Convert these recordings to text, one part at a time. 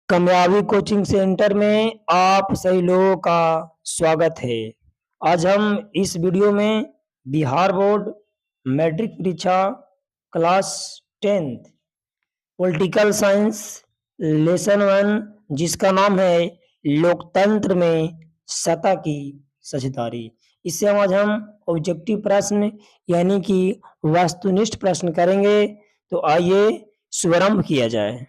कामयाबी coaching centre में आप सभी लोगों का स्वागत है। आज हम इस वीडियो में बिहार बोर्ड मैट्रिक परीक्षा class 10th political science lesson 1 जिसका नाम है लोकतंत्र में सत्ता की साझेदारी, इससे आज हम ऑब्जेक्टिव प्रश्न यानी कि वस्तुनिष्ठ प्रश्न करेंगे। तो आइए शुभारंभ किया जाए।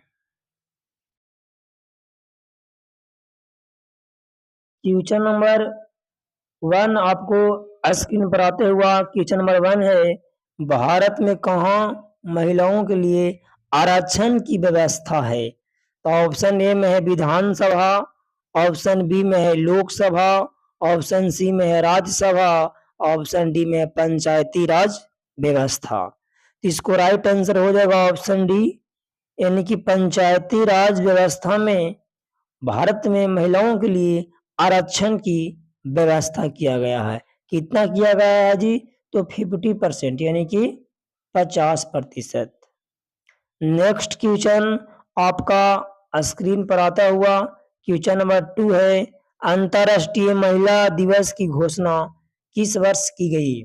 क्वेश्चन नंबर 1 आपको स्क्रीन पर आते हुआ क्वेश्चन नंबर 1 है, भारत में कहाँ महिलाओं के लिए आरक्षण की व्यवस्था है? तो ऑप्शन ए में है विधानसभा, ऑप्शन बी में है लोकसभा, ऑप्शन सी में है राज्यसभा, ऑप्शन डी में है पंचायती राज व्यवस्था। तो इसको राइट आंसर हो जाएगा ऑप्शन डी, यानी कि पंचायती राज व्यवस्था में भारत में महिलाओं के लिए आरक्षण की व्यवस्था किया गया है। कितना किया गया है जी? तो 50% यानी कि 50%। नेक्स्ट क्वेश्चन आपका स्क्रीन पर आता हुआ क्वेश्चन नंबर 2 है, अंतर्राष्ट्रीय महिला दिवस की घोषणा किस वर्ष की गई?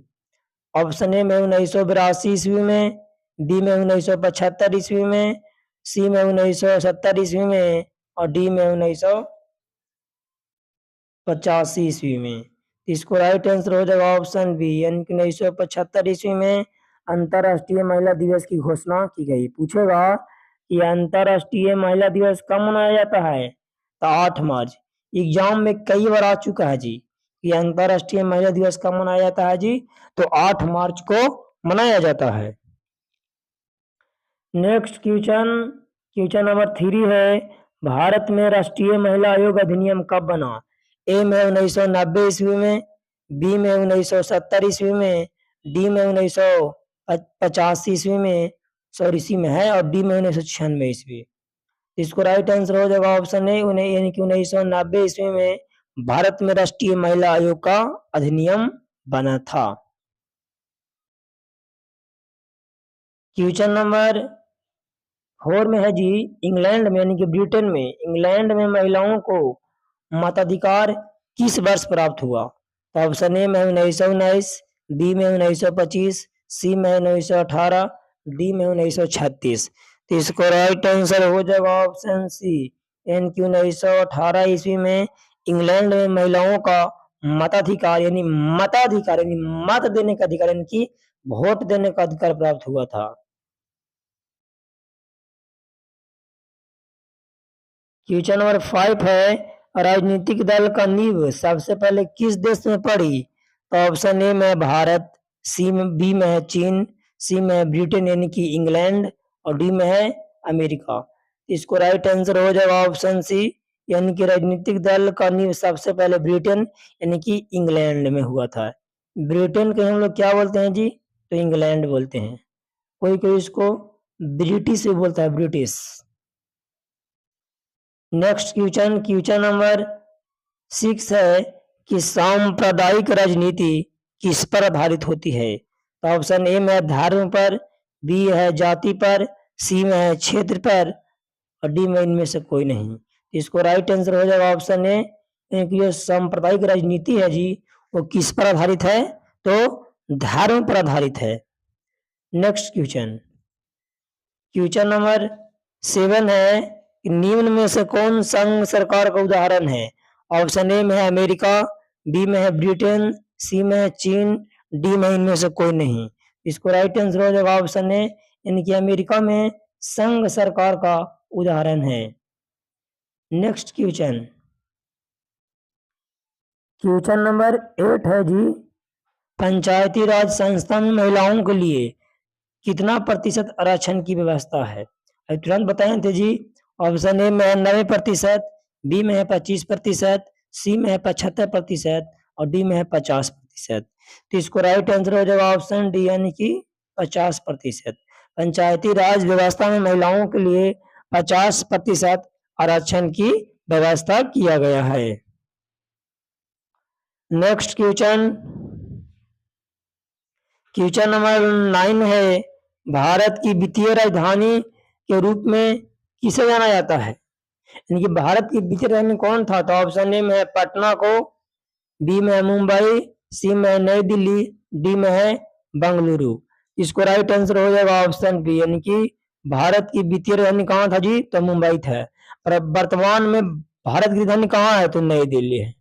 ऑप्शन ए में 1982 ईस्वी में, बी में 1975 ईस्वी में, सी में 1970 ईस्वी में और डी में 1985 ईस्वी में। इसको राइट आंसर हो जाएगा ऑप्शन बी, यानी कि 1975 ईस्वी में अंतर्राष्ट्रीय महिला दिवस की घोषणा की गई। पूछेगा कि अंतर्राष्ट्रीय महिला दिवस कब मनाया जाता है? तो 8 मार्च। एग्जाम में कई बार आ चुका है जी कि अंतर्राष्ट्रीय महिला दिवस कब मनाया जाता है जी? तो 8 मार्च को मनाया जाता है। नेक्स्ट क्वेश्चन नंबर 3 है, भारत में राष्ट्रीय महिला आयोग अधिनियम कब बना? ए में 1990 ईस्वी में, बी में 1970 ईस्वी में, डी में 1985 ईस्वी में, सॉरी सी में है, और डी में 1996 ईस्वी। इसको राइट आंसर हो जाएगा ऑप्शन ए, यानी कि 1990 ईस्वी में भारत में राष्ट्रीय महिला आयोग का अधिनियम बना था। क्वेश्चन नंबर 4 में है जी, इंग्लैंड में यानी कि ब्रिटेन में, इंग्लैंड में महिलाओं को मताधिकार किस वर्ष प्राप्त हुआ? तो ऑप्शन ए में 1919, बी में 1925, सी में 1918, डी में 1936। तो इसको राइट आंसर हो जाएगा ऑप्शन सी, यानी कि 1918 ईस्वी में इंग्लैंड में महिलाओं का मताधिकार यानी मत देने का अधिकार यानी कि वोट देने का अधिकार प्राप्त हुआ था। क्वेश्चन नंबर 5 है, राजनीतिक दल का नींव सबसे पहले किस देश में पड़ी? तो ऑप्शन ए में भारत, सी में, बी में है चीन, सी में है ब्रिटेन यानी कि इंग्लैंड और डी में है अमेरिका। इसको राइट आंसर हो जाएगा ऑप्शन सी, यानी कि राजनीतिक दल का नींव सबसे पहले ब्रिटेन यानी कि इंग्लैंड में हुआ था। ब्रिटेन को हम लोग क्या बोलते हैं जी? तो इंग्लैंड बोलते हैं। कोई कोई इसको ब्रिटिश भी बोलता है, ब्रिटिश। नेक्स्ट क्वेश्चन नंबर 6 है कि सांप्रदायिक राजनीति किस पर आधारित होती है? तो ऑप्शन ए में है धर्म पर, बी है जाति पर, सी में है क्षेत्र पर और डी में इनमें से कोई नहीं। इसको राइट आंसर हो जाएगा ऑप्शन ए, क्योंकि जो सांप्रदायिक राजनीति है जी वो किस पर आधारित है? तो धर्म पर आधारित है। नेक्स्ट क्वेश्चन नंबर 7 है, निम्न में से कौन संघ सरकार का उदाहरण है? ऑप्शन ए में है अमेरिका, बी में है ब्रिटेन, सी में है चीन, डी में इनमें से कोई नहीं। इसको राइट आंसर हो जाएगा ऑप्शन ए, यानी कि अमेरिका में संघ सरकार का उदाहरण है। नेक्स्ट क्वेश्चन नंबर 8 है जी, पंचायती राज संस्था में महिलाओं के लिए कितना प्रतिशत आरक्षण की व्यवस्था है? अब तुरंत बताएं थे जी। ऑप्शन ए में है 90%, बी में है 25%, सी में है 75% और डी में है 50%। तो इसको राइट आंसर हो जाएगा ऑप्शन डी, यानी कि 50%। पंचायती राज व्यवस्था में महिलाओं के लिए 50% आरक्षण की व्यवस्था किया गया है। नेक्स्ट क्वेश्चन नंबर 9 है, भारत की वित्तीय राजधानी के रूप में किसे जाना जाता है? यानी कि भारत की वित्तीय राजधानी कौन था? तो ऑप्शन ए में है पटना को, बी में है मुंबई, सी में है नई दिल्ली, डी में है बंगलुरु। इसको राइट आंसर हो जाएगा ऑप्शन बी, यानी कि भारत की वित्तीय राजधानी कहाँ था जी? तो मुंबई था। पर वर्तमान में भारत की राजधानी कहाँ है? तो नई दिल्ली है।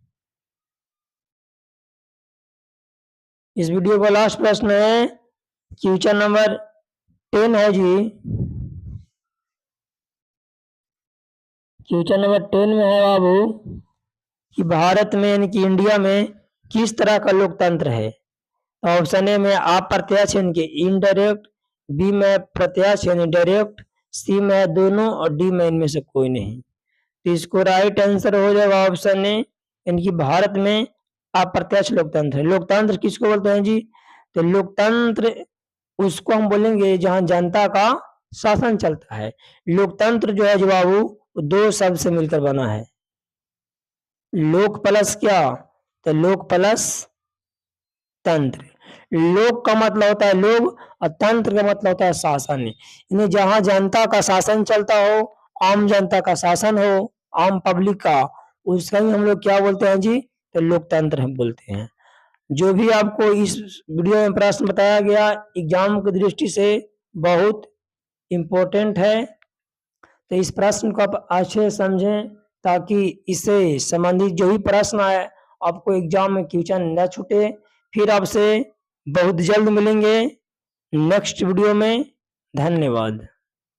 इस वीडियो का लास्ट प्रश्न है, क्वेश्चन नंबर 10 है जी। क्वेश्चन नंबर 10 में है बाबू कि भारत में यानी कि इंडिया में किस तरह का लोकतंत्र है? ऑप्शन ए में अप्रत्यक्ष यानी कि इनडायरेक्ट, बी में प्रत्यक्ष यानी डायरेक्ट, सी में दोनों और डी में इनमें से कोई नहीं। तो इसको राइट आंसर हो जाएगा ऑप्शन ए, यानी कि भारत में अप्रत्यक्ष लोकतंत्र है। लोकतंत्र किसको बोलते हैं जी? तो लोकतंत्र उसको हम बोलेंगे जहां जनता का शासन चलता है। लोकतंत्र जो है जो बाबू वो दो शब्द से मिलकर बना है। लोक प्लस क्या? तो लोक प्लस तंत्र। लोक का मतलब होता है लोग और तंत्र का मतलब होता है शासन। यानी जहां जनता का शासन चलता हो, आम जनता का शासन हो, आम पब्लिक का, उसका ही हम लोग क्या बोलते हैं जी? तो लोकतंत्र हम बोलते हैं। जो भी आपको इस वीडियो में प्रश्न बताया गया एग्जाम की दृष्टि से बहुत इम्पोर्टेंट है, तो इस प्रश्न को आप अच्छे से समझें ताकि इससे संबंधित जो भी प्रश्न आए आपको एग्जाम में क्वेश्चन न छूटे। फिर आपसे बहुत जल्द मिलेंगे नेक्स्ट वीडियो में। धन्यवाद।